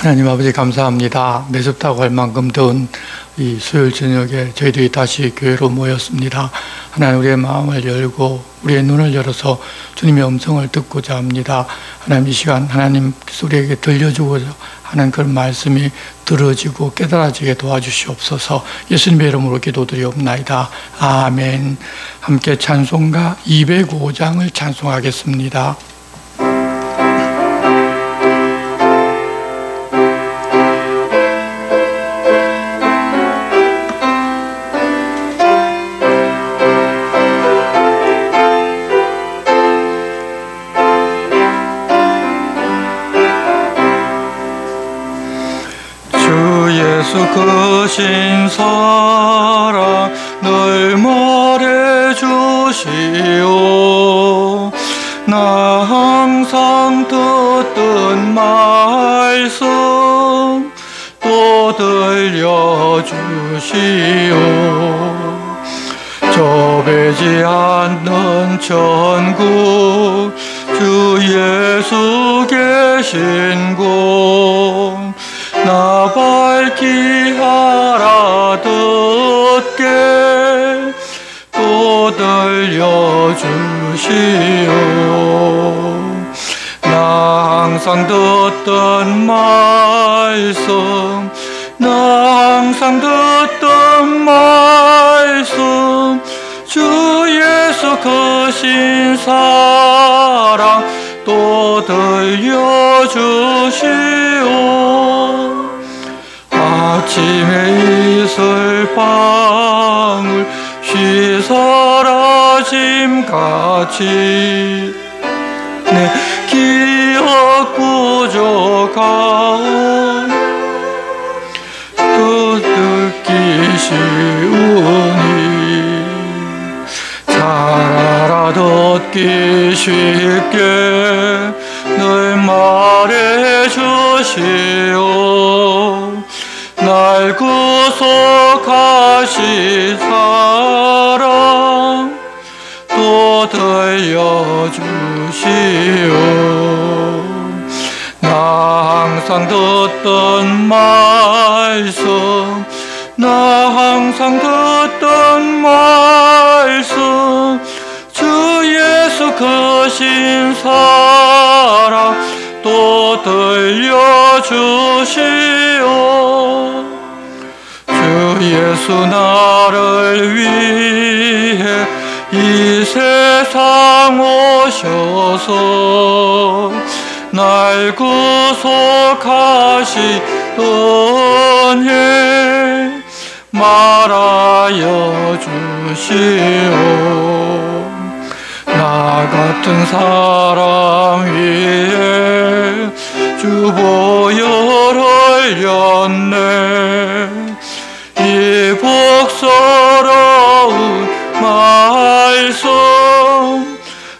하나님 아버지 감사합니다. 매섭다고 할 만큼 더운 이 수요일 저녁에 저희들이 다시 교회로 모였습니다. 하나님, 우리의 마음을 열고 우리의 눈을 열어서 주님의 음성을 듣고자 합니다. 하나님, 이 시간 하나님께서 우리에게 들려주고자 하는 그런 말씀이 들어지고 깨달아지게 도와주시옵소서. 예수님의 이름으로 기도드리옵나이다. 아멘. 함께 찬송가 205장을 찬송하겠습니다. 크신 사랑 늘 말해주시오. 나 항상 듣던 말씀 또 들려주시오. 좁지 않는 천국 주 예수 계신 곳 나 밝히 알아듣게 또 들려주시오. 나 항상 듣던 말씀 나 항상 듣던 말씀 주 예수 크신 사랑 또 들려주시오. 아침에 이슬 방울 쉬 사라짐같이 내 기억 부족하오 또 듣기 쉬우니 잘 알아듣기 쉽게 늘 말해주시오. 날 구속하신 사랑 또 들려주시오. 나 항상 듣던 말씀 나 항상 듣던 말씀 주 예수 크신 사랑 또 들려주시오. 주 예수 나를 위해 이 세상 오셔서 날 구속하신 은혜 말하여 주시오. 나 같은 사람 위에 주 보혈 흘렸네. 이 복스러운 말씀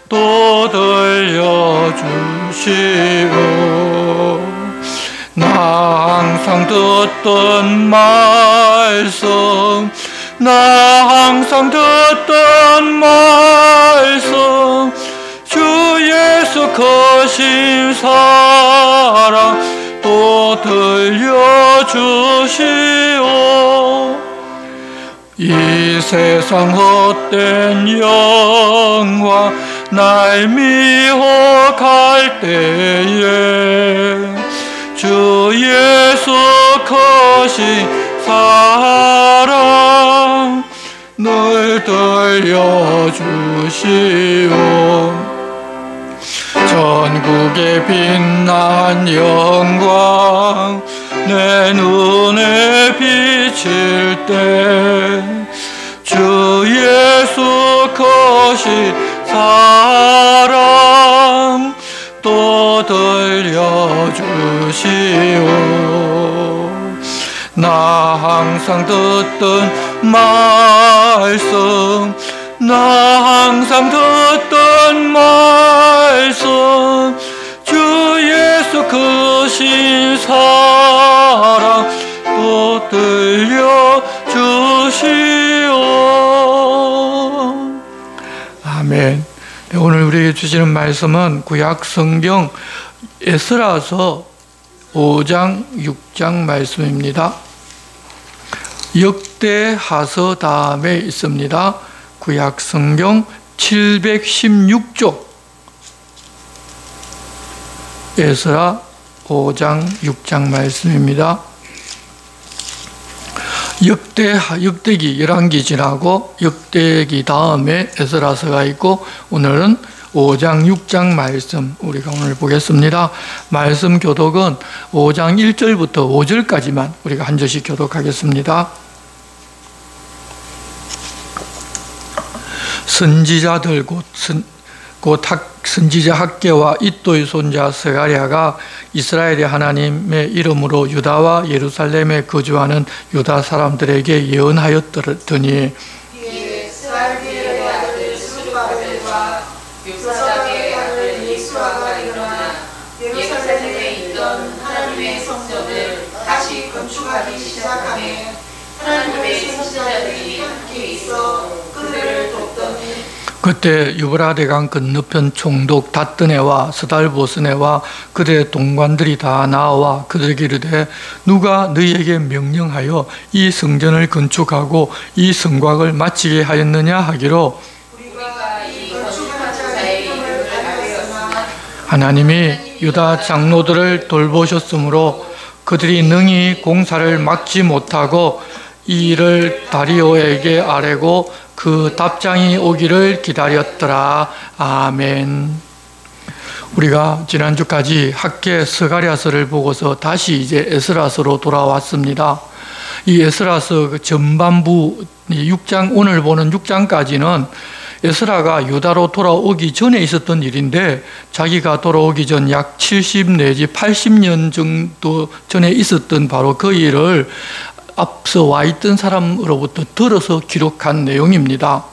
또 들려주시오. 나 항상 듣던 말씀 나 항상 듣던 말씀 주 예수 크신 사랑 또 들려주시오. 이 세상 헛된 영광 날 미혹할 때에 주 예수 크신 사랑 늘 들려주시오. 전국에 빛난 영광 내 눈에 비칠 때 주 예수 크신 사랑 또 들려주시오. 나 항상 듣던 말씀 나 항상 듣던 말씀 주 예수 크신 사랑 또 들려주시오. 아멘. 네, 오늘 우리에게 주시는 말씀은 구약 성경 에스라서 5장 6장 말씀입니다. 역대하서 다음에 있습니다. 구약 성경 716쪽 에스라 5장 6장 말씀입니다. 역대기 11기 지나고 역대기 다음에 에스라서가 있고 오늘은 5장 6장 말씀 우리가 오늘 보겠습니다. 말씀 교독은 5장 1절부터 5절까지만 우리가 한 절씩 교독하겠습니다. 선지자들 곧 선지자 학개와 id도의 손자 스가랴가 이스라엘의 하나님의 이름으로 유다와 예루살렘에 거주하는 유다 사람들에게 예언하였더니 스알디엘의 아들 스룹바벨과 요사닥의 아들 예수아가 일어나 예루살렘에 있던 하나님의 성전을 다시 건축하기 시작하며 하나님의 선지자들이 함께 있어 그들을 돕더니 그때 유브라데강 건너편 총독 다뜨네와 스달보스네와 그들의 동관들이 다 나와 그들에게 이르되 누가 너희에게 명령하여 이 성전을 건축하고 이 성곽을 마치게 하였느냐 하기로 우리가 이 건축한 자의 이름을 알았으나 하나님이 유다 장로들을 돌보셨으므로 그들이 능히 공사를 막지 못하고 이 일을 다리오에게 아뢰고 그 답장이 오기를 기다렸더라. 아멘. 우리가 지난주까지 학개 스가랴서를 보고서 다시 이제 에스라서로 돌아왔습니다. 이 에스라서 그 전반부 6장, 오늘 보는 6장까지는 에스라가 유다로 돌아오기 전에 있었던 일인데 자기가 돌아오기 전 약 70 내지 80년 정도 전에 있었던 바로 그 일을 앞서 와 있던 사람으로부터 들어서 기록한 내용입니다.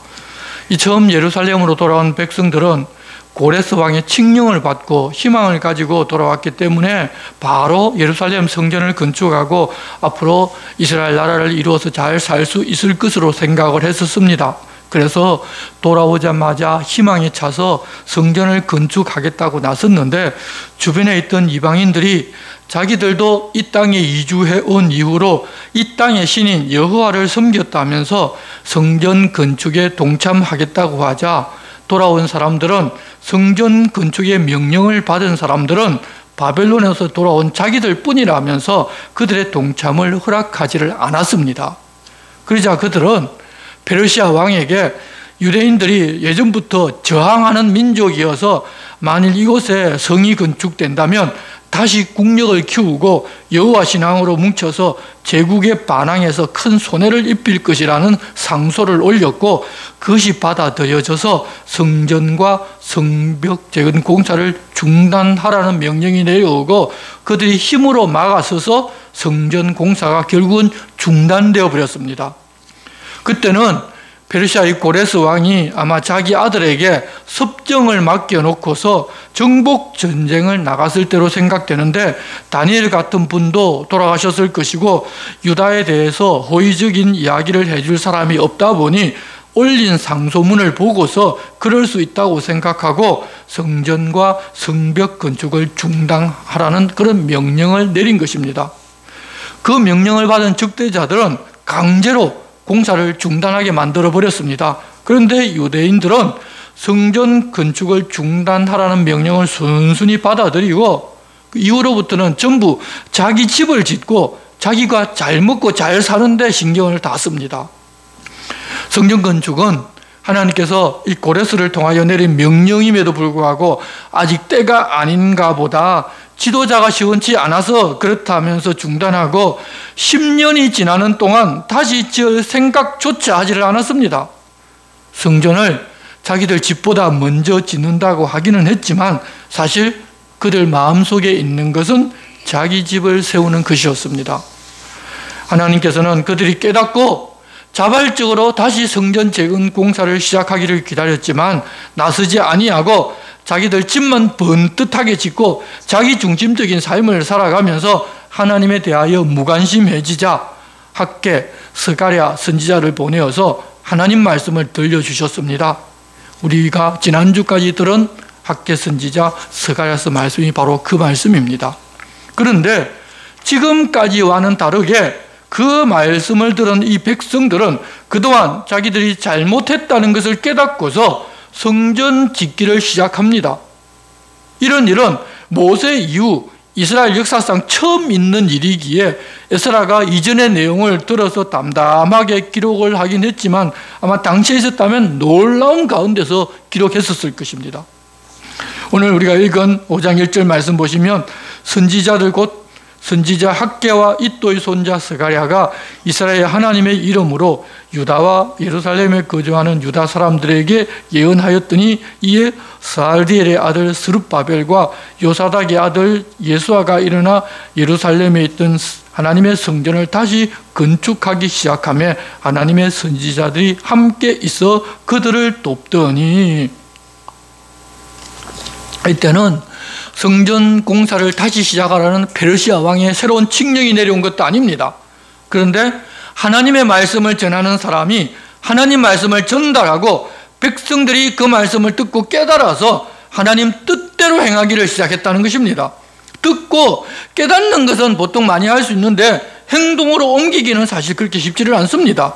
이 처음 예루살렘으로 돌아온 백성들은 고레스 왕의 칙령을 받고 희망을 가지고 돌아왔기 때문에 바로 예루살렘 성전을 건축하고 앞으로 이스라엘 나라를 이루어서 잘 살 수 있을 것으로 생각을 했었습니다. 그래서 돌아오자마자 희망에 차서 성전을 건축하겠다고 나섰는데 주변에 있던 이방인들이 자기들도 이 땅에 이주해 온 이후로 이 땅의 신인 여호와를 섬겼다면서 성전 건축에 동참하겠다고 하자 돌아온 사람들은 성전 건축의 명령을 받은 사람들은 바벨론에서 돌아온 자기들 뿐이라면서 그들의 동참을 허락하지를 않았습니다. 그러자 그들은 페르시아 왕에게 유대인들이 예전부터 저항하는 민족이어서 만일 이곳에 성이 건축된다면 다시 국력을 키우고 여호와 신앙으로 뭉쳐서 제국에 반항해서 큰 손해를 입힐 것이라는 상소를 올렸고 그것이 받아들여져서 성전과 성벽 재건 공사를 중단하라는 명령이 내려오고 그들이 힘으로 막아서서 성전 공사가 결국은 중단되어 버렸습니다. 그때는 페르시아의 고레스 왕이 아마 자기 아들에게 섭정을 맡겨놓고서 정복 전쟁을 나갔을 때로 생각되는데 다니엘 같은 분도 돌아가셨을 것이고 유다에 대해서 호의적인 이야기를 해줄 사람이 없다 보니 올린 상소문을 보고서 그럴 수 있다고 생각하고 성전과 성벽 건축을 중단하라는 그런 명령을 내린 것입니다. 그 명령을 받은 적대자들은 강제로 공사를 중단하게 만들어 버렸습니다. 그런데 유대인들은 성전 건축을 중단하라는 명령을 순순히 받아들이고 그 이후로부터는 전부 자기 집을 짓고 자기가 잘 먹고 잘 사는 데 신경을 다 씁니다. 성전 건축은 하나님께서 이 고레스를 통하여 내린 명령임에도 불구하고 아직 때가 아닌가 보다 지도자가 시원치 않아서 그렇다면서 중단하고 10년이 지나는 동안 다시 지을 생각조차 하지를 않았습니다. 성전을 자기들 집보다 먼저 짓는다고 하기는 했지만 사실 그들 마음속에 있는 것은 자기 집을 세우는 것이었습니다. 하나님께서는 그들이 깨닫고 자발적으로 다시 성전 재건 공사를 시작하기를 기다렸지만 나서지 아니하고 자기들 집만 번듯하게 짓고 자기 중심적인 삶을 살아가면서 하나님에 대하여 무관심해지자 학개, 스가랴 선지자를 보내어서 하나님 말씀을 들려주셨습니다. 우리가 지난주까지 들은 학개 선지자 스가랴서 말씀이 바로 그 말씀입니다. 그런데 지금까지와는 다르게 그 말씀을 들은 이 백성들은 그동안 자기들이 잘못했다는 것을 깨닫고서 성전 짓기를 시작합니다. 이런 일은 모세 이후 이스라엘 역사상 처음 있는 일이기에 에스라가 이전의 내용을 들어서 담담하게 기록을 하긴 했지만 아마 당시에 있었다면 놀라운 가운데서 기록했었을 것입니다. 오늘 우리가 읽은 5장 1절 말씀 보시면 선지자들 곧 선지자 학개와 이또의 손자 스가랴가 이스라엘 하나님의 이름으로 유다와 예루살렘에 거주하는 유다 사람들에게 예언하였더니 이에 스알디엘의 아들 스룹바벨과 요사닥의 아들 예수아가 일어나 예루살렘에 있던 하나님의 성전을 다시 건축하기 시작하며 하나님의 선지자들이 함께 있어 그들을 돕더니, 이때는 성전 공사를 다시 시작하라는 페르시아 왕의 새로운 칙령이 내려온 것도 아닙니다. 그런데 하나님의 말씀을 전하는 사람이 하나님 말씀을 전달하고 백성들이 그 말씀을 듣고 깨달아서 하나님 뜻대로 행하기를 시작했다는 것입니다. 듣고 깨닫는 것은 보통 많이 할 수 있는데 행동으로 옮기기는 사실 그렇게 쉽지를 않습니다.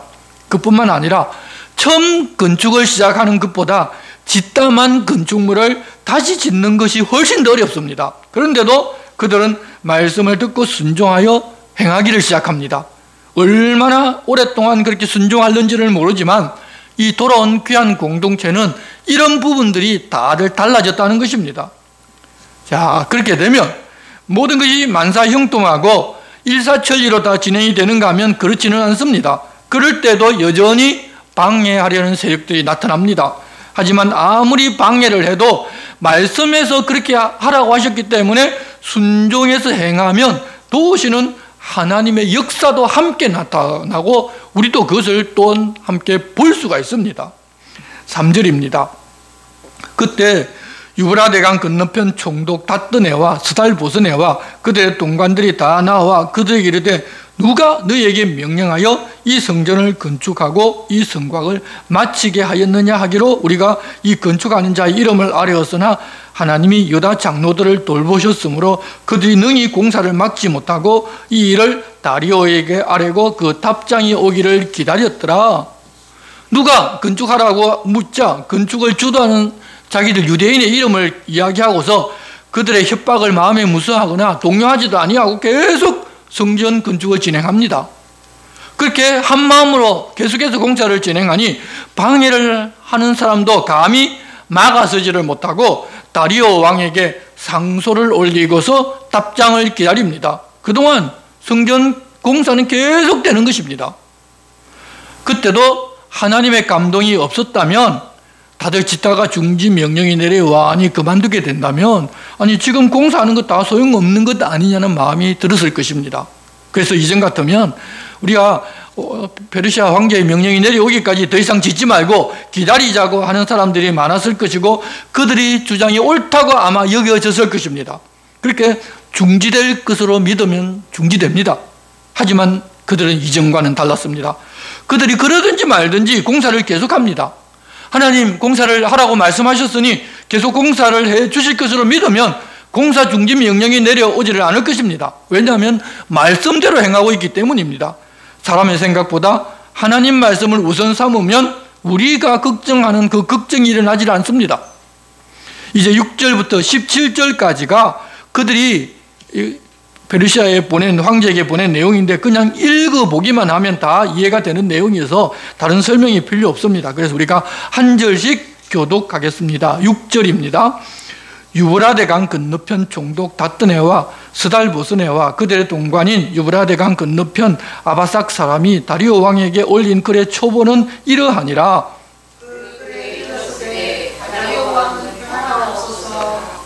그뿐만 아니라 처음 건축을 시작하는 것보다 짓담한 건축물을 다시 짓는 것이 훨씬 더 어렵습니다. 그런데도 그들은 말씀을 듣고 순종하여 행하기를 시작합니다. 얼마나 오랫동안 그렇게 순종하는지를 모르지만 이 돌아온 귀한 공동체는 이런 부분들이 다들 달라졌다는 것입니다. 자, 그렇게 되면 모든 것이 만사형통하고 일사천리로 다 진행이 되는가 하면 그렇지는 않습니다. 그럴 때도 여전히 방해하려는 세력들이 나타납니다. 하지만 아무리 방해를 해도 말씀에서 그렇게 하라고 하셨기 때문에 순종해서 행하면 도우시는 하나님의 역사도 함께 나타나고 우리도 그것을 또 함께 볼 수가 있습니다. 3절입니다. 그때 유브라데강 건너편 총독 다뜨네와 스달보스네와 그들의 동관들이 다 나와 그들에게 이르되 누가 너희에게 명령하여 이 성전을 건축하고 이 성곽을 마치게 하였느냐 하기로 우리가 이 건축하는 자의 이름을 아뢰었으나 하나님이 유다 장로들을 돌보셨으므로 그들이 능히 공사를 막지 못하고 이 일을 다리오에게 아뢰고 그 답장이 오기를 기다렸더라. 누가 건축하라고 묻자 건축을 주도하는 자기들 유대인의 이름을 이야기하고서 그들의 협박을 마음에 무서워하거나 동요하지도 아니하고 계속 성전 건축을 진행합니다. 그렇게 한 마음으로 계속해서 공사를 진행하니 방해를 하는 사람도 감히 막아서지를 못하고 다리오 왕에게 상소를 올리고서 답장을 기다립니다. 그동안 성전 공사는 계속되는 것입니다. 그때도 하나님의 감동이 없었다면 다들 짓다가 중지 명령이 내려와 아니 그만두게 된다면 아니 지금 공사하는 것 다 소용없는 것 아니냐는 마음이 들었을 것입니다. 그래서 이전 같으면 우리가 페르시아 황제의 명령이 내려오기까지 더 이상 짓지 말고 기다리자고 하는 사람들이 많았을 것이고 그들이 주장이 옳다고 아마 여겨졌을 것입니다. 그렇게 중지될 것으로 믿으면 중지됩니다. 하지만 그들은 이전과는 달랐습니다. 그들이 그러든지 말든지 공사를 계속합니다. 하나님 공사를 하라고 말씀하셨으니 계속 공사를 해 주실 것으로 믿으면 공사 중지 명령이 내려오지를 않을 것입니다. 왜냐하면 말씀대로 행하고 있기 때문입니다. 사람의 생각보다 하나님 말씀을 우선 삼으면 우리가 걱정하는 그 걱정이 일어나질 않습니다. 이제 6절부터 17절까지가 그들이 페르시아에 보낸 황제에게 보낸 내용인데 그냥 읽어보기만 하면 다 이해가 되는 내용이어서 다른 설명이 필요 없습니다. 그래서 우리가 한 절씩 교독하겠습니다. 6절입니다. 유브라데강 건너편 총독 다뜨네와 스달보스네와 그들의 동관인 유브라데강 건너편 아바삭 사람이 다리오 왕에게 올린 글의 초본은 이러하니라.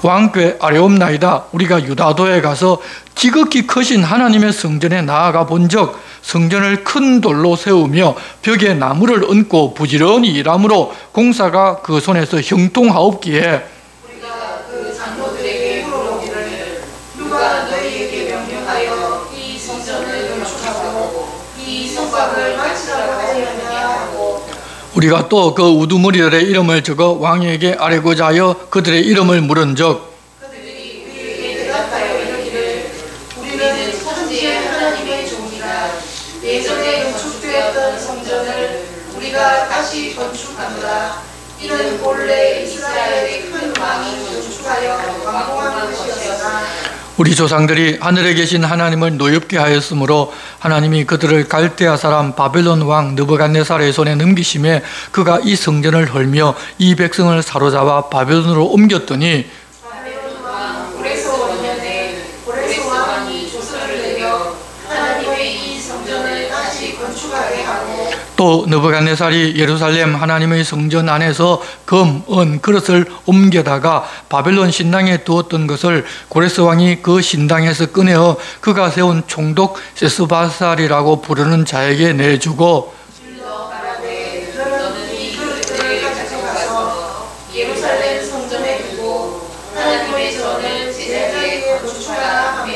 왕께 아뢰옵나이다. 우리가 유다도에 가서 지극히 크신 하나님의 성전에 나아가 본즉 성전을 큰 돌로 세우며 벽에 나무를 얹고 부지런히 일함으로 공사가 그 손에서 형통하옵기에 우리가 그 장로들에게 물어보기를 누가 너희에게 명령하여 이 성전을 건축하고 이 성곽을 마치라고 하였느냐 하고 우리가 또 그 우두머리들의 이름을 적어 왕에게 아뢰고자 하여 그들의 이름을 물은즉 그들이 우리에게 대답하여 이르기를 하나님의 종이라. 예전에 건축되었던 성전을 우리가 다시 건축하노라. 이는 본래 이스라엘의 큰 왕이 건축하여 완공한 것이었으나 우리 조상들이 하늘에 계신 하나님을 노엽게 하였으므로 하나님이 그들을 갈대아 사람 바벨론 왕 느부갓네살의 손에 넘기심에 그가 이 성전을 헐며 이 백성을 사로잡아 바벨론으로 옮겼더니 바벨론 왕 고레스 원년에 고레스 왕이 조서를 내려 하나님의 이 성전을 다시 건축하게 하고 또 느부갓네살이 예루살렘 하나님의 성전 안에서 금, 은, 그릇을 옮겨다가 바벨론 신당에 두었던 것을 고레스 왕이 그 신당에서 꺼내어 그가 세운 총독 세스바살이라고 부르는 자에게 내주고 질러 말하되 너는 이 그릇들을 가져가서 예루살렘 성전에 두고 하나님의 전을 제자리에 건축하라 하며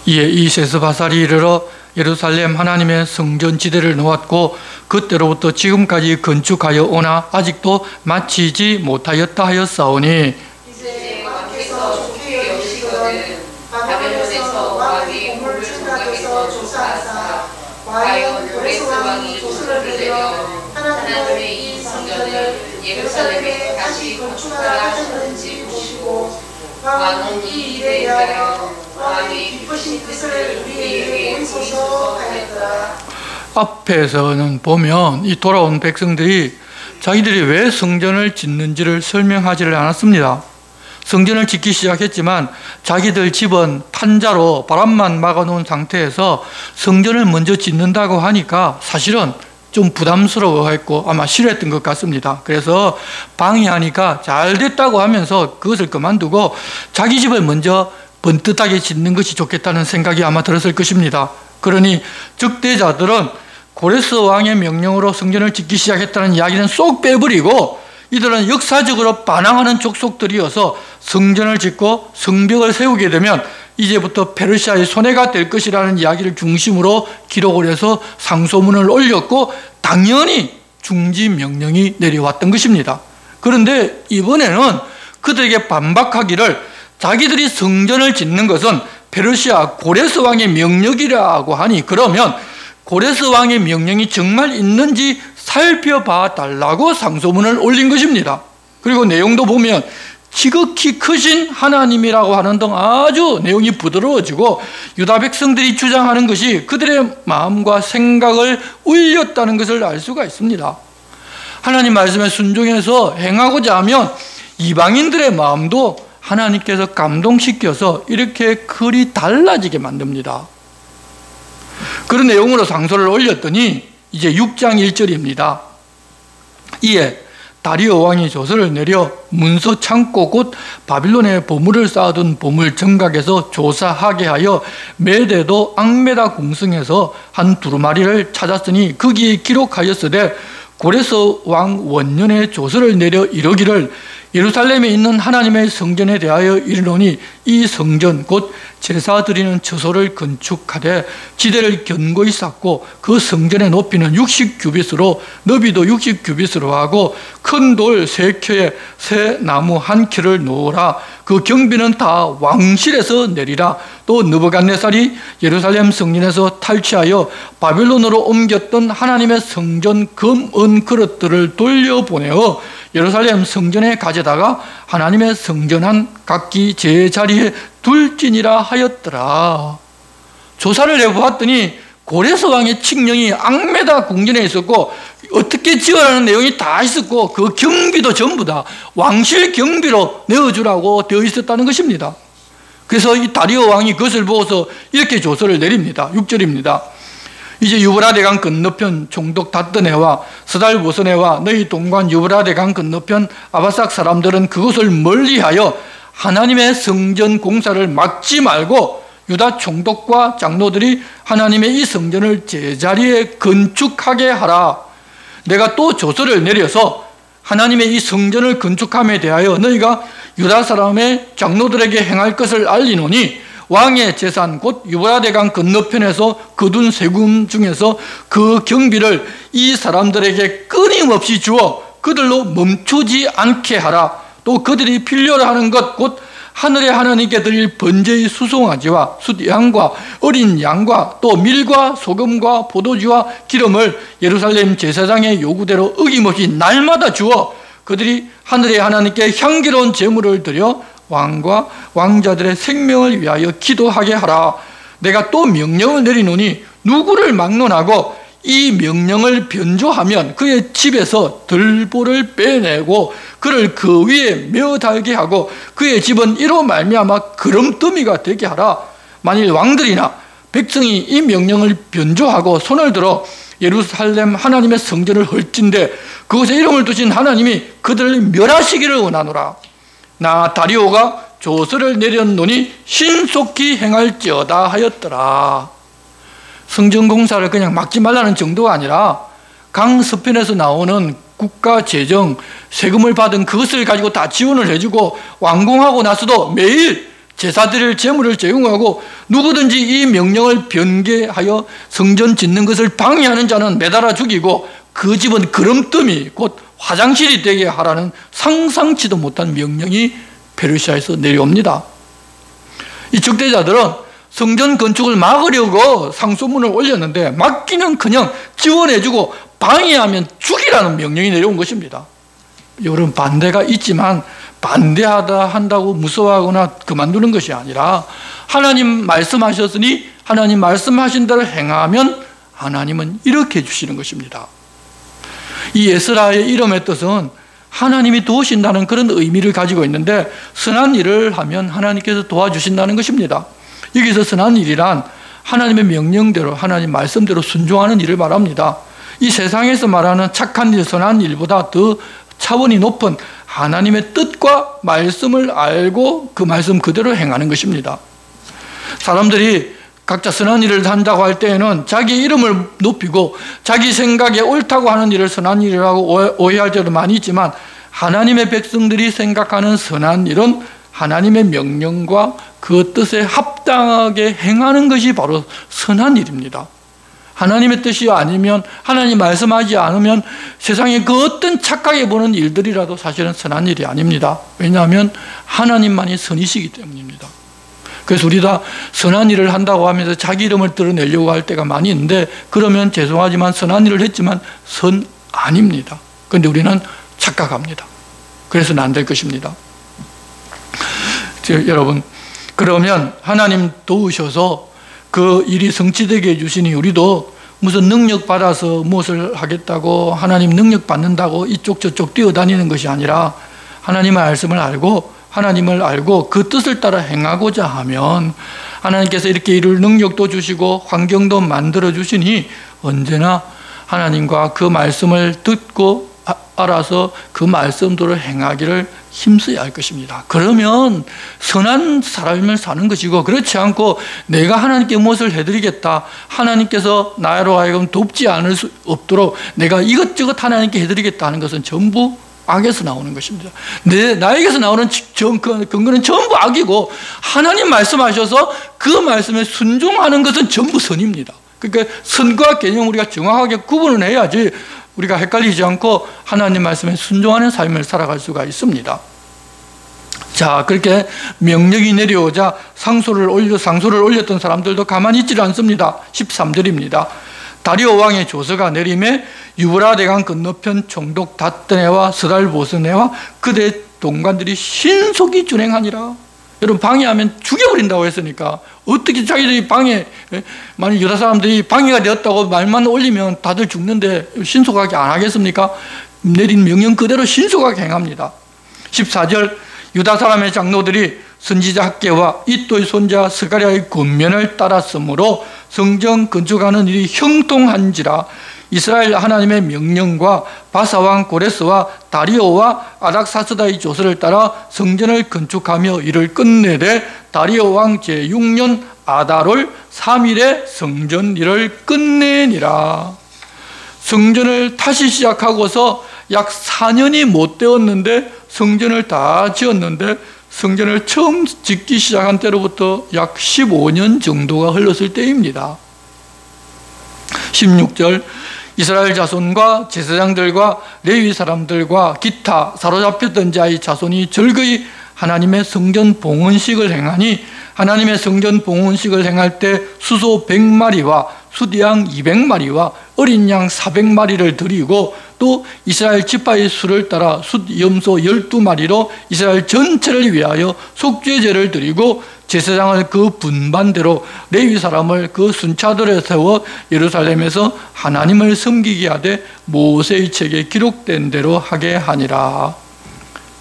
이에 이 세스바살이 이르러 예루살렘 하나님의 성전 지대를 놓았고 그때로부터 지금까지 건축하여 오나 아직도 마치지 못하였다 하였사오니 이제 왕께서 좋게 여기시거든 바벨론에서 왕의 보물을 생각해서 조사하사 과연 고레스 왕이 조서를 내려 하나님의 이 성전을 예루살렘에 다시 건축하라 하셨는지 보시고 왕은 이 일에 대하여 왕의 기쁘신 뜻을 우리에게 보이소서 하였더라. 앞에서는 보면 이 돌아온 백성들이 자기들이 왜 성전을 짓는지를 설명하지를 않았습니다. 성전을 짓기 시작했지만 자기들 집은 탄자로 바람만 막아놓은 상태에서 성전을 먼저 짓는다고 하니까 사실은 좀 부담스러워했고 아마 싫어했던 것 같습니다. 그래서 방해하니까 잘 됐다고 하면서 그것을 그만두고 자기 집을 먼저 번듯하게 짓는 것이 좋겠다는 생각이 아마 들었을 것입니다. 그러니 적대자들은 고레스 왕의 명령으로 성전을 짓기 시작했다는 이야기는 쏙 빼버리고 이들은 역사적으로 반항하는 족속들이어서 성전을 짓고 성벽을 세우게 되면 이제부터 페르시아의 손해가 될 것이라는 이야기를 중심으로 기록을 해서 상소문을 올렸고 당연히 중지 명령이 내려왔던 것입니다. 그런데 이번에는 그들에게 반박하기를 자기들이 성전을 짓는 것은 페르시아 고레스 왕의 명령이라고 하니 그러면 고레스 왕의 명령이 정말 있는지 살펴봐 달라고 상소문을 올린 것입니다. 그리고 내용도 보면 지극히 크신 하나님이라고 하는 등 아주 내용이 부드러워지고 유다 백성들이 주장하는 것이 그들의 마음과 생각을 울렸다는 것을 알 수가 있습니다. 하나님 말씀에 순종해서 행하고자 하면 이방인들의 마음도 하나님께서 감동시켜서 이렇게 글이 달라지게 만듭니다. 그런 내용으로 상소를 올렸더니 이제 6장 1절입니다. 이에 다리오 왕이 조서를 내려 문서 창고 곧 바빌론에 보물을 쌓아둔 보물 정각에서 조사하게 하여 메대도 앙메다 궁성에서 한 두루마리를 찾았으니 거기에 기록하였으되 고레스 왕 원년에 조서를 내려 이르기를 예루살렘에 있는 하나님의 성전에 대하여 이르노니 이 성전 곧 제사 드리는 처소를 건축하되 지대를 견고히 쌓고 그 성전의 높이는 60규빗으로 너비도 60규빗으로 하고 큰 돌 3켜에 새 나무 1켜를 놓으라. 그 경비는 다 왕실에서 내리라. 또 느부갓네살이 예루살렘 성전에서 탈취하여 바벨론으로 옮겼던 하나님의 성전 금, 은 그릇들을 돌려보내어 예루살렘 성전에 가져다가 하나님의 성전한 각기 제자리에 둘지니라 하였더라. 조사를 해보았더니 고레스 왕의 칙령이 앙메다 궁전에 있었고 어떻게 지어라는 내용이 다 있었고 그 경비도 전부 다 왕실 경비로 내어주라고 되어 있었다는 것입니다. 그래서 이 다리오 왕이 그것을 보고서 이렇게 조서를 내립니다. 6절입니다. 이제 유브라데강 건너편 총독 다드네와 스달보스네와 너희 동관 유브라데강 건너편 아바삭 사람들은 그것을 멀리하여 하나님의 성전 공사를 막지 말고 유다 총독과 장로들이 하나님의 이 성전을 제자리에 건축하게 하라. 내가 또 조서를 내려서 하나님의 이 성전을 건축함에 대하여 너희가 유다 사람의 장로들에게 행할 것을 알리노니 왕의 재산 곧 유브라데강 건너편에서 거둔 세금 중에서 그 경비를 이 사람들에게 끊임없이 주어 그들로 멈추지 않게 하라. 또 그들이 필요로 하는 것 곧 하늘의 하나님께 드릴 번제의 수송아지와 숫양과 어린 양과 또 밀과 소금과 포도주와 기름을 예루살렘 제사장의 요구대로 어김없이 날마다 주어 그들이 하늘의 하나님께 향기로운 제물을 드려 왕과 왕자들의 생명을 위하여 기도하게 하라. 내가 또 명령을 내리노니 누구를 막론하고 이 명령을 변조하면 그의 집에서 들보를 빼내고 그를 그 위에 메어 달게 하고 그의 집은 이로 말미암아 그름더미가 되게 하라. 만일 왕들이나 백성이 이 명령을 변조하고 손을 들어 예루살렘 하나님의 성전을 헐진대 그곳에 이름을 두신 하나님이 그들을 멸하시기를 원하노라. 나 다리오가 조서를 내렸노니 신속히 행할지어다 하였더라. 성전 공사를 그냥 막지 말라는 정도가 아니라 강서편에서 나오는 국가 재정, 세금을 받은 그것을 가지고 다 지원을 해주고 완공하고 나서도 매일 제사드릴 제물을 제공하고 누구든지 이 명령을 변개하여 성전 짓는 것을 방해하는 자는 매달아 죽이고 그 집은 그름더미 곧 화장실이 되게 하라는 상상치도 못한 명령이 페르시아에서 내려옵니다. 이 적대자들은 성전 건축을 막으려고 상소문을 올렸는데 막기는 그냥 지원해주고 방해하면 죽이라는 명령이 내려온 것입니다. 여러분, 반대가 있지만 반대하다 한다고 무서워하거나 그만두는 것이 아니라 하나님 말씀하셨으니 하나님 말씀하신 대로 행하면 하나님은 이렇게 해주시는 것입니다. 이 에스라의 이름의 뜻은 하나님이 도우신다는 그런 의미를 가지고 있는데 선한 일을 하면 하나님께서 도와주신다는 것입니다. 여기서 선한 일이란 하나님의 명령대로 하나님 말씀대로 순종하는 일을 말합니다. 이 세상에서 말하는 착한 일, 선한 일보다 더 차원이 높은 하나님의 뜻과 말씀을 알고 그 말씀 그대로 행하는 것입니다. 사람들이 각자 선한 일을 한다고 할 때에는 자기 이름을 높이고 자기 생각에 옳다고 하는 일을 선한 일이라고 오해할 때도 많이 있지만 하나님의 백성들이 생각하는 선한 일은 하나님의 명령과 그 뜻에 합당하게 행하는 것이 바로 선한 일입니다. 하나님의 뜻이 아니면 하나님 말씀하지 않으면 세상에 그 어떤 착하게 보는 일들이라도 사실은 선한 일이 아닙니다. 왜냐하면 하나님만이 선이시기 때문입니다. 그래서 우리 다 선한 일을 한다고 하면서 자기 이름을 드러내려고 할 때가 많이 있는데 그러면 죄송하지만 선한 일을 했지만 선 아닙니다. 그런데 우리는 착각합니다. 그래서는 안 될 것입니다. 여러분, 그러면 하나님 도우셔서 그 일이 성취되게 해주시니 우리도 무슨 능력 받아서 무엇을 하겠다고 하나님 능력 받는다고 이쪽 저쪽 뛰어다니는 것이 아니라 하나님의 말씀을 알고 하나님을 알고 그 뜻을 따라 행하고자 하면 하나님께서 이렇게 이룰 능력도 주시고 환경도 만들어 주시니 언제나 하나님과 그 말씀을 듣고 알아서 그 말씀대로 행하기를 힘써야 할 것입니다. 그러면 선한 삶을 사는 것이고 그렇지 않고 내가 하나님께 무엇을 해드리겠다, 하나님께서 나로 하여금 돕지 않을 수 없도록 내가 이것저것 하나님께 해드리겠다 하는 것은 전부 악에서 나오는 것입니다. 나에게서 나오는 근거는 전부 악이고 하나님 말씀하셔서 그 말씀에 순종하는 것은 전부 선입니다. 그러니까 선과 개념 우리가 정확하게 구분을 해야지 우리가 헷갈리지 않고 하나님 말씀에 순종하는 삶을 살아갈 수가 있습니다. 자, 그렇게 명령이 내려오자 상소를 올렸던 사람들도 가만히 있지 않습니다. 13절입니다. 다리오 왕의 조서가 내림에 유브라 대강 건너편 총독 다뜨네와 스달보스네와 그대 동관들이 신속히 준행하니라. 여러분, 방해하면 죽여버린다고 했으니까 어떻게 자기들이 만약 유다 사람들이 방해가 되었다고 말만 올리면 다들 죽는데 신속하게 안 하겠습니까? 내린 명령 그대로 신속하게 행합니다. 14절, 유다 사람의 장로들이 선지자 학개와 이또의 손자 스가랴의 권면을 따랐으므로 성전 건축하는 일이 형통한지라. 이스라엘 하나님의 명령과 바사왕 고레스와 다리오와 아닥사스다의 조서를 따라 성전을 건축하며 이를 끝내되 다리오 왕 제6년 아달월 3일에 성전 일을 끝내니라. 성전을 다시 시작하고서 약 4년이 못 되었는데 성전을 다 지었는데 성전을 처음 짓기 시작한 때로부터 약 15년 정도가 흘렀을 때입니다. 16절, 이스라엘 자손과 제사장들과 레위 사람들과 기타 사로잡혔던 자의 자손이 즐거이 하나님의 성전 봉헌식을 행하니 하나님의 성전 봉헌식을 행할 때 수소 100마리와 수디양 200마리와 어린 양 400마리를 드리고 또 이스라엘 지파의 수를 따라 숫염소 12마리로 이스라엘 전체를 위하여 속죄제를 드리고 제사장을 그 분반대로 레위 사람을 그 순차들에 세워 예루살렘에서 하나님을 섬기게 하되 모세의 책에 기록된 대로 하게 하니라.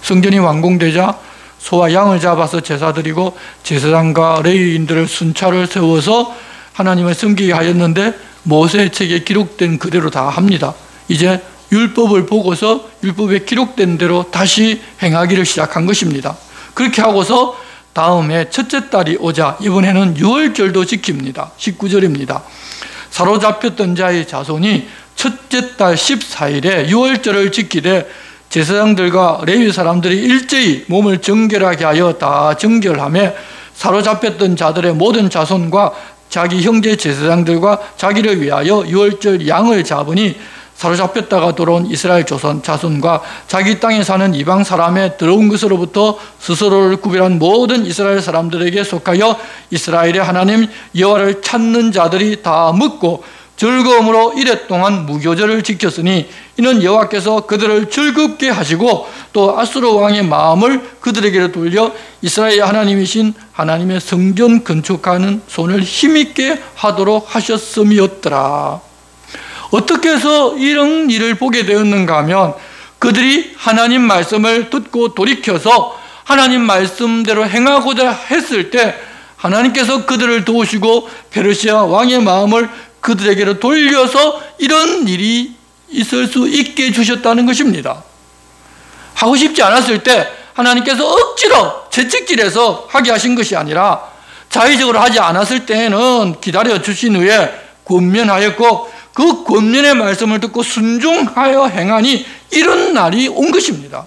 성전이 완공되자 소와 양을 잡아서 제사 드리고 제사장과 레위인들을 순차를 세워서 하나님을 섬기게 하였는데 모세의 책에 기록된 그대로 다 합니다. 이제 율법을 보고서 율법에 기록된 대로 다시 행하기를 시작한 것입니다. 그렇게 하고서 다음에 첫째 달이 오자 이번에는 유월절도 지킵니다. 19절입니다. 사로잡혔던 자의 자손이 첫째 달 14일에 유월절을 지키되 제사장들과 레위 사람들이 일제히 몸을 정결하게 하여 다 정결하며 사로잡혔던 자들의 모든 자손과 자기 형제 제사장들과 자기를 위하여 유월절 양을 잡으니 사로잡혔다가 돌아온 이스라엘 자손과 자기 땅에 사는 이방 사람의 들어온 것으로부터 스스로를 구별한 모든 이스라엘 사람들에게 속하여 이스라엘의 하나님 여호와를 찾는 자들이 다 먹고 즐거움으로 이래 동안 무교절을 지켰으니 이는 여호와께서 그들을 즐겁게 하시고 또 아수르 왕의 마음을 그들에게로 돌려 이스라엘의 하나님이신 하나님의 성전 건축하는 손을 힘있게 하도록 하셨음이었더라. 어떻게 해서 이런 일을 보게 되었는가 하면 그들이 하나님 말씀을 듣고 돌이켜서 하나님 말씀대로 행하고자 했을 때 하나님께서 그들을 도우시고 페르시아 왕의 마음을 그들에게로 돌려서 이런 일이 있을 수 있게 해주셨다는 것입니다. 하고 싶지 않았을 때 하나님께서 억지로 채찍질해서 하게 하신 것이 아니라 자의적으로 하지 않았을 때에는 기다려 주신 후에 권면하였고 그 권면의 말씀을 듣고 순종하여 행하니 이런 날이 온 것입니다.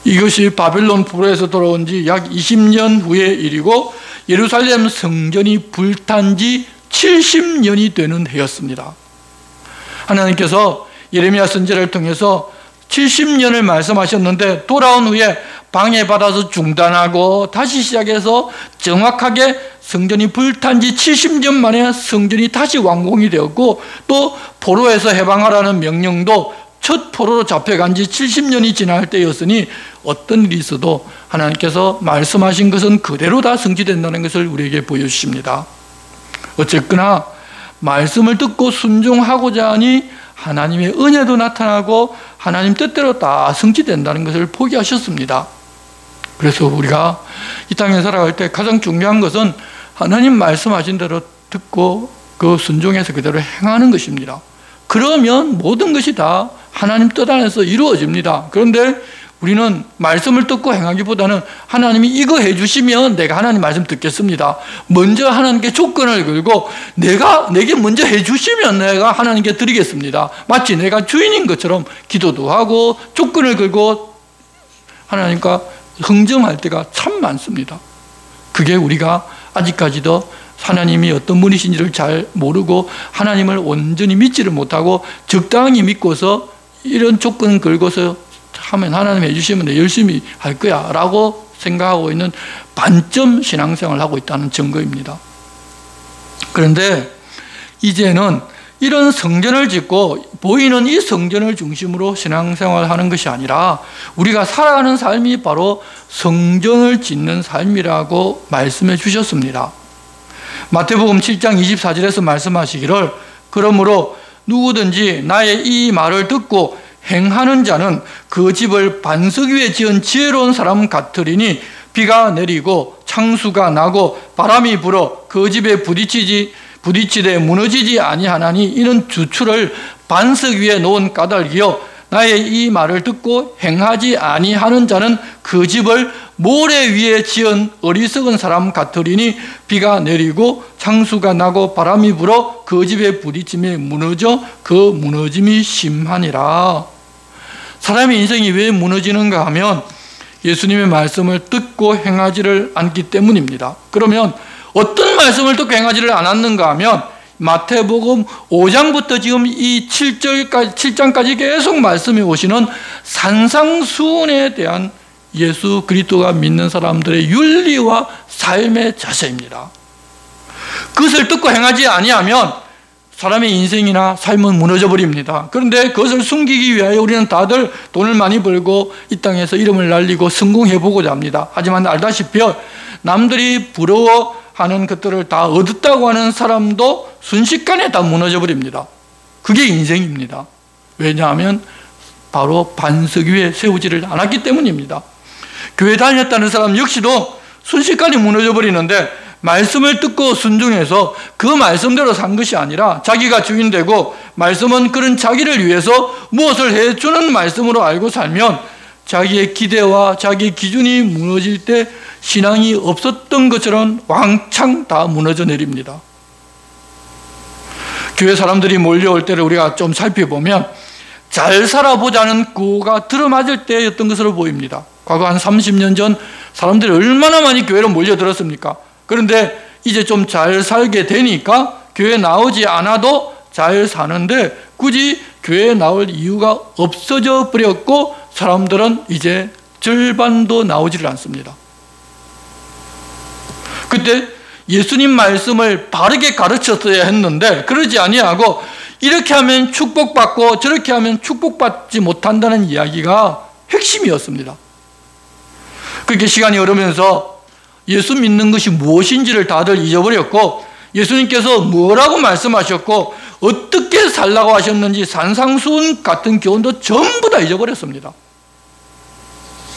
이것이 바벨론 포로에서 돌아온 지 약 20년 후의 일이고 예루살렘 성전이 불탄 지 70년이 되는 해였습니다. 하나님께서 예레미야 선지자를 통해서 70년을 말씀하셨는데 돌아온 후에 방해받아서 중단하고 다시 시작해서 정확하게 성전이 불탄 지 70년 만에 성전이 다시 완공이 되었고 또 포로에서 해방하라는 명령도 첫 포로로 잡혀간 지 70년이 지날 때였으니 어떤 일이 있어도 하나님께서 말씀하신 것은 그대로 다 성취된다는 것을 우리에게 보여주십니다. 어쨌거나 말씀을 듣고 순종하고자 하니 하나님의 은혜도 나타나고 하나님 뜻대로 다 성취된다는 것을 포기하셨습니다. 그래서 우리가 이 땅에 살아갈 때 가장 중요한 것은 하나님 말씀하신 대로 듣고 그 순종해서 그대로 행하는 것입니다. 그러면 모든 것이 다 하나님 뜻 안에서 이루어집니다. 그런데 우리는 말씀을 듣고 행하기보다는 하나님이 이거 해주시면 내가 하나님 말씀 듣겠습니다. 먼저 하나님께 조건을 걸고 내게 먼저 해주시면 내가 하나님께 드리겠습니다. 마치 내가 주인인 것처럼 기도도 하고 조건을 걸고 하나님과 흥정할 때가 참 많습니다. 그게 우리가 아직까지도 하나님이 어떤 분이신지를 잘 모르고 하나님을 온전히 믿지를 못하고 적당히 믿고서 이런 조건 걸고서 하면 하나님 해주시면 내가 열심히 할 거야 라고 생각하고 있는 반점 신앙생활을 하고 있다는 증거입니다. 그런데 이제는 이런 성전을 짓고 보이는 이 성전을 중심으로 신앙생활을 하는 것이 아니라 우리가 살아가는 삶이 바로 성전을 짓는 삶이라고 말씀해 주셨습니다. 마태복음 7장 24절에서 말씀하시기를 그러므로 누구든지 나의 이 말을 듣고 행하는 자는 그 집을 반석 위에 지은 지혜로운 사람 같으리니 비가 내리고 창수가 나고 바람이 불어 그 집에 부딪히되 무너지지 아니하나니 이는 주추를 반석 위에 놓은 까닭이요 나의 이 말을 듣고 행하지 아니하는 자는 그 집을 모래 위에 지은 어리석은 사람 같으리니 비가 내리고 창수가 나고 바람이 불어 그 집에 부딪힘에 무너져 그 무너짐이 심하니라. 사람의 인생이 왜 무너지는가 하면 예수님의 말씀을 듣고 행하지를 않기 때문입니다. 그러면 어떤 말씀을 듣고 행하지를 않았는가 하면 마태복음 5장부터 지금 이 7장까지 계속 말씀해 오시는 산상수훈에 대한 예수 그리스도가 믿는 사람들의 윤리와 삶의 자세입니다. 그것을 듣고 행하지 아니하면 사람의 인생이나 삶은 무너져 버립니다. 그런데 그것을 숨기기 위하여 우리는 다들 돈을 많이 벌고 이 땅에서 이름을 날리고 성공해 보고자 합니다. 하지만 알다시피 남들이 부러워하는 것들을 다 얻었다고 하는 사람도 순식간에 다 무너져 버립니다. 그게 인생입니다. 왜냐하면 바로 반석 위에 세우지를 않았기 때문입니다. 교회 다녔다는 사람 역시도 순식간에 무너져 버리는데, 말씀을 듣고 순종해서 그 말씀대로 산 것이 아니라 자기가 주인 되고 말씀은 그런 자기를 위해서 무엇을 해주는 말씀으로 알고 살면 자기의 기대와 자기의 기준이 무너질 때 신앙이 없었던 것처럼 왕창 다 무너져 내립니다. 교회 사람들이 몰려올 때를 우리가 좀 살펴보면 잘 살아보자는 구호가 들어맞을 때였던 것으로 보입니다. 과거 한 30년 전 사람들이 얼마나 많이 교회로 몰려들었습니까? 그런데 이제 좀 잘 살게 되니까 교회 나오지 않아도 잘 사는데 굳이 교회에 나올 이유가 없어져 버렸고 사람들은 이제 절반도 나오지를 않습니다. 그때 예수님 말씀을 바르게 가르쳤어야 했는데 그러지 아니하고 이렇게 하면 축복받고 저렇게 하면 축복받지 못한다는 이야기가 핵심이었습니다. 그렇게 시간이 흐르면서 예수 믿는 것이 무엇인지를 다들 잊어버렸고 예수님께서 뭐라고 말씀하셨고 어떻게 살라고 하셨는지 산상수훈 같은 교훈도 전부 다 잊어버렸습니다.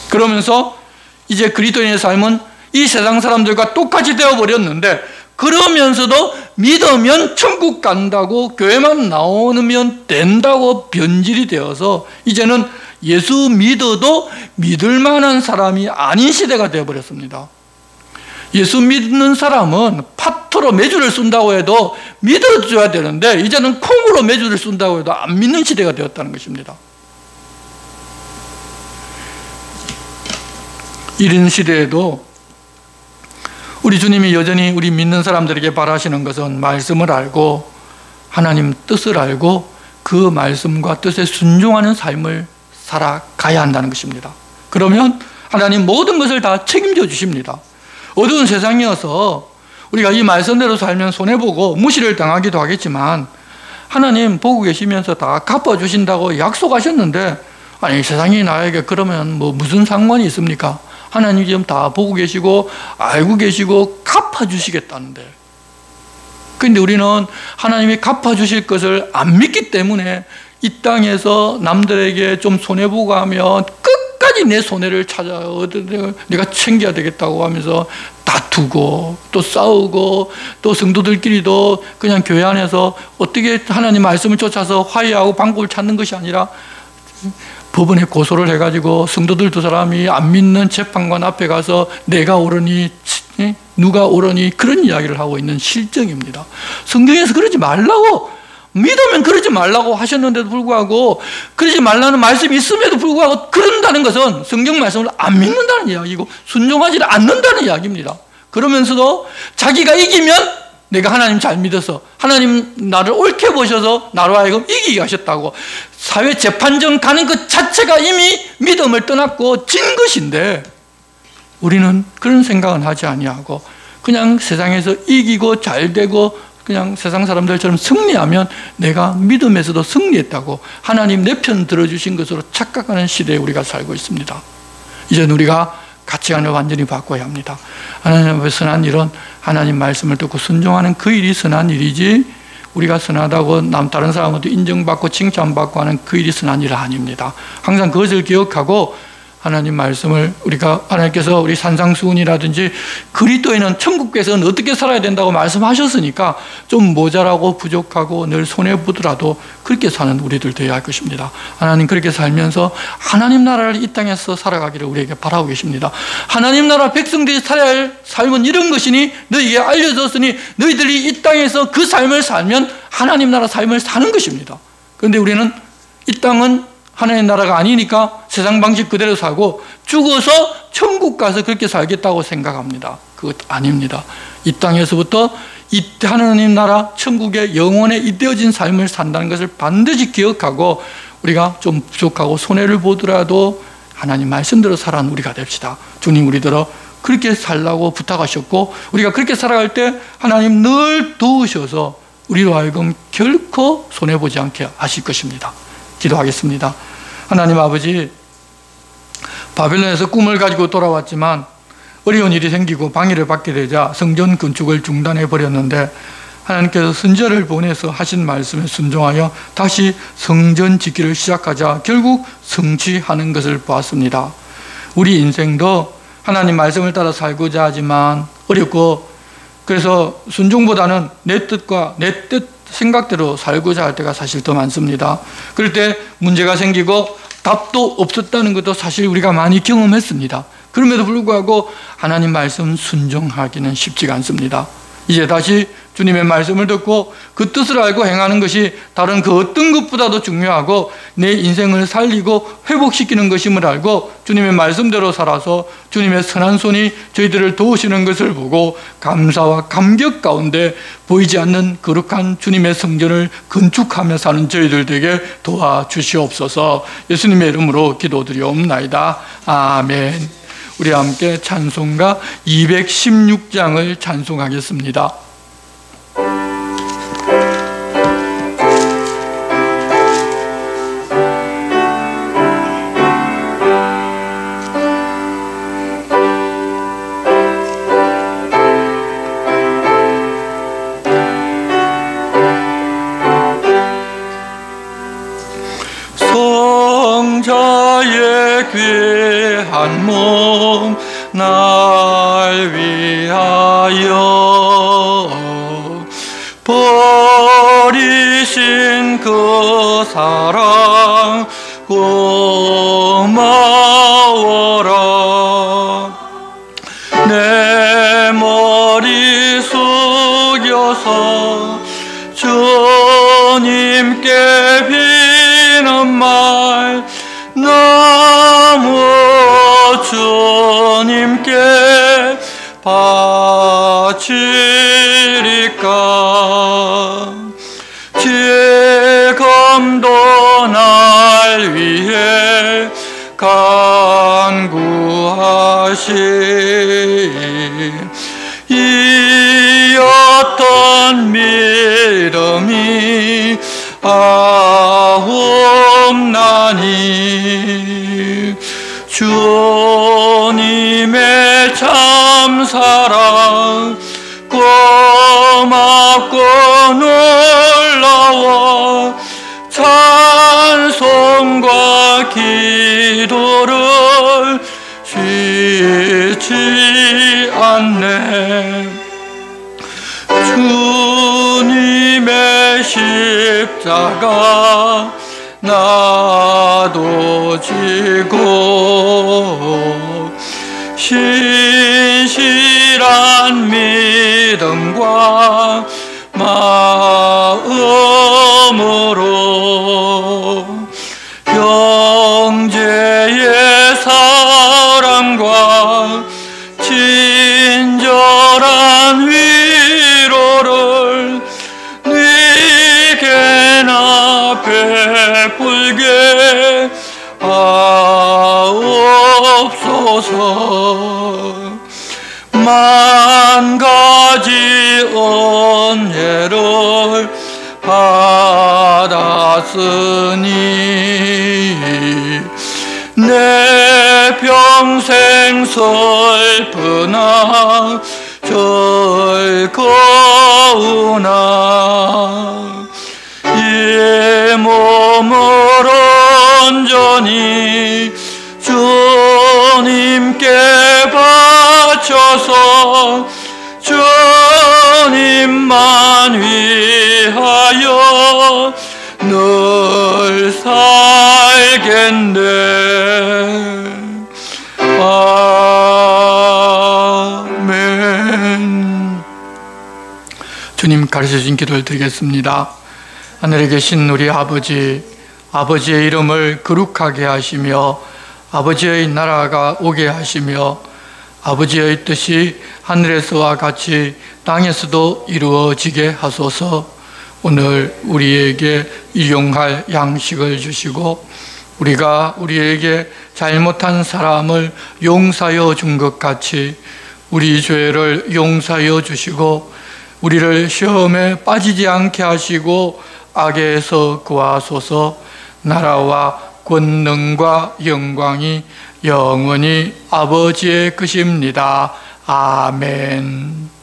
그러면서 이제 그리스도인의 삶은 이 세상 사람들과 똑같이 되어버렸는데, 그러면서도 믿으면 천국 간다고 교회만 나오면 된다고 변질이 되어서 이제는 예수 믿어도 믿을 만한 사람이 아닌 시대가 되어버렸습니다. 예수 믿는 사람은 파토로 매주를 쏜다고 해도 믿어줘야 되는데 이제는 콩으로 매주를 쏜다고 해도 안 믿는 시대가 되었다는 것입니다. 이런 시대에도 우리 주님이 여전히 우리 믿는 사람들에게 바라시는 것은 말씀을 알고 하나님 뜻을 알고 그 말씀과 뜻에 순종하는 삶을 살아가야 한다는 것입니다. 그러면 하나님 모든 것을 다 책임져 주십니다. 어두운 세상이어서 우리가 이 말씀대로 살면 손해보고 무시를 당하기도 하겠지만 하나님 보고 계시면서 다 갚아주신다고 약속하셨는데, 아니 세상이 나에게 그러면 뭐 무슨 상관이 있습니까? 하나님 지금 다 보고 계시고 알고 계시고 갚아주시겠다는데, 그런데 우리는 하나님이 갚아주실 것을 안 믿기 때문에 이 땅에서 남들에게 좀 손해보고 하면 끝까지 내 손해를 찾아 내가 챙겨야 되겠다고 하면서 다투고 또 싸우고 또 성도들끼리도 그냥 교회 안에서 어떻게 하나님 말씀을 쫓아서 화해하고 방법을 찾는 것이 아니라 법원에 고소를 해가지고 성도들 두 사람이 안 믿는 재판관 앞에 가서 내가 옳으니 누가 옳으니 그런 이야기를 하고 있는 실정입니다. 성경에서 그러지 말라고, 믿으면 그러지 말라고 하셨는데도 불구하고, 그러지 말라는 말씀이 있음에도 불구하고 그런다는 것은 성경 말씀을 안 믿는다는 이야기고 순종하지 않는다는 이야기입니다. 그러면서도 자기가 이기면 내가 하나님 잘 믿어서 하나님 나를 옳게 보셔서 나로 하여금 이기게 하셨다고 사회 재판정 가는 것 자체가 이미 믿음을 떠났고 진 것인데, 우리는 그런 생각은 하지 아니하고 그냥 세상에서 이기고 잘 되고 그냥 세상 사람들처럼 승리하면 내가 믿음에서도 승리했다고 하나님 내 편 들어주신 것으로 착각하는 시대에 우리가 살고 있습니다. 이제는 우리가 가치관을 완전히 바꿔야 합니다. 하나님 앞에 선한 일은 하나님 말씀을 듣고 순종하는 그 일이 선한 일이지, 우리가 선하다고 다른 사람한테 인정받고 칭찬받고 하는 그 일이 선한 일은 아닙니다. 항상 그것을 기억하고 하나님 말씀을 하나님께서 우리 산상수훈이라든지 그리스도인은 천국에서는 어떻게 살아야 된다고 말씀하셨으니까 좀 모자라고 부족하고 늘 손해보더라도 그렇게 사는 우리들 되어야 할 것입니다. 하나님 그렇게 살면서 하나님 나라를 이 땅에서 살아가기를 우리에게 바라고 계십니다. 하나님 나라 백성들이 살아야 할 삶은 이런 것이니 너희에게 알려졌으니 너희들이 이 땅에서 그 삶을 살면 하나님 나라 삶을 사는 것입니다. 그런데 우리는 이 땅은 하나님 나라가 아니니까 세상 방식 그대로 살고 죽어서 천국 가서 그렇게 살겠다고 생각합니다. 그것 아닙니다. 이 땅에서부터 이 하나님 나라 천국의 영원에 잇대어진 삶을 산다는 것을 반드시 기억하고 우리가 좀 부족하고 손해를 보더라도 하나님 말씀대로 살아가는 우리가 됩시다. 주님 우리들어 그렇게 살라고 부탁하셨고 우리가 그렇게 살아갈 때 하나님 늘 도우셔서 우리로 하여금 결코 손해보지 않게 하실 것입니다. 기도하겠습니다. 하나님 아버지, 바벨론에서 꿈을 가지고 돌아왔지만 어려운 일이 생기고 방해를 받게 되자 성전 건축을 중단해 버렸는데 하나님께서 선지자를 보내서 하신 말씀에 순종하여 다시 성전 짓기를 시작하자 결국 성취하는 것을 보았습니다. 우리 인생도 하나님 말씀을 따라 살고자 하지만 어렵고, 그래서 순종보다는 내 뜻과 내 뜻 생각대로 살고자 할 때가 사실 더 많습니다. 그럴 때 문제가 생기고 답도 없었다는 것도 사실 우리가 많이 경험했습니다. 그럼에도 불구하고 하나님 말씀 순종하기는 쉽지가 않습니다. 이제 다시 주님의 말씀을 듣고 그 뜻을 알고 행하는 것이 다른 그 어떤 것보다도 중요하고 내 인생을 살리고 회복시키는 것임을 알고 주님의 말씀대로 살아서 주님의 선한 손이 저희들을 도우시는 것을 보고 감사와 감격 가운데 보이지 않는 거룩한 주님의 성전을 건축하며 사는 저희들 되게 도와주시옵소서. 예수님의 이름으로 기도드리옵나이다. 아멘. 우리 함께 찬송가 216장을 찬송하겠습니다. 성자의 귀한 몸 날 위하여 버리신 그 사랑 고마워라. 내 머리 숙여서 주님께 비는 말 너무 주님께 바치리까. 지금도 날 위해 간구하신 이 어떤 믿음이 아옵나니. 주님의 참사랑 고맙고 놀라워 찬송과 기도를 쉬지 않네. 주님의 십자가 나도 지고 신실한 믿음과 마음으로 형제의 사랑과 친절한 위로를 네게나 베풀게 하옵소서. 만 가지 은혜를 받았으니 내 평생 슬프나 즐거우나 이 몸을 온전히 주님께 바쳐서 주님만 위하여 늘 살겠네. 아멘. 주님 가르쳐주신 기도를 드리겠습니다. 하늘에 계신 우리 아버지, 아버지의 이름을 거룩하게 하시며 아버지의 나라가 오게 하시며 아버지의 뜻이 하늘에서와 같이 땅에서도 이루어지게 하소서. 오늘 우리에게 일용할 양식을 주시고 우리가 우리에게 잘못한 사람을 용서하여 준 것 같이 우리 죄를 용서하여 주시고 우리를 시험에 빠지지 않게 하시고 악에서 구하소서. 나라와 권능과 영광이 영원히 아버지의 것입니다. 아멘.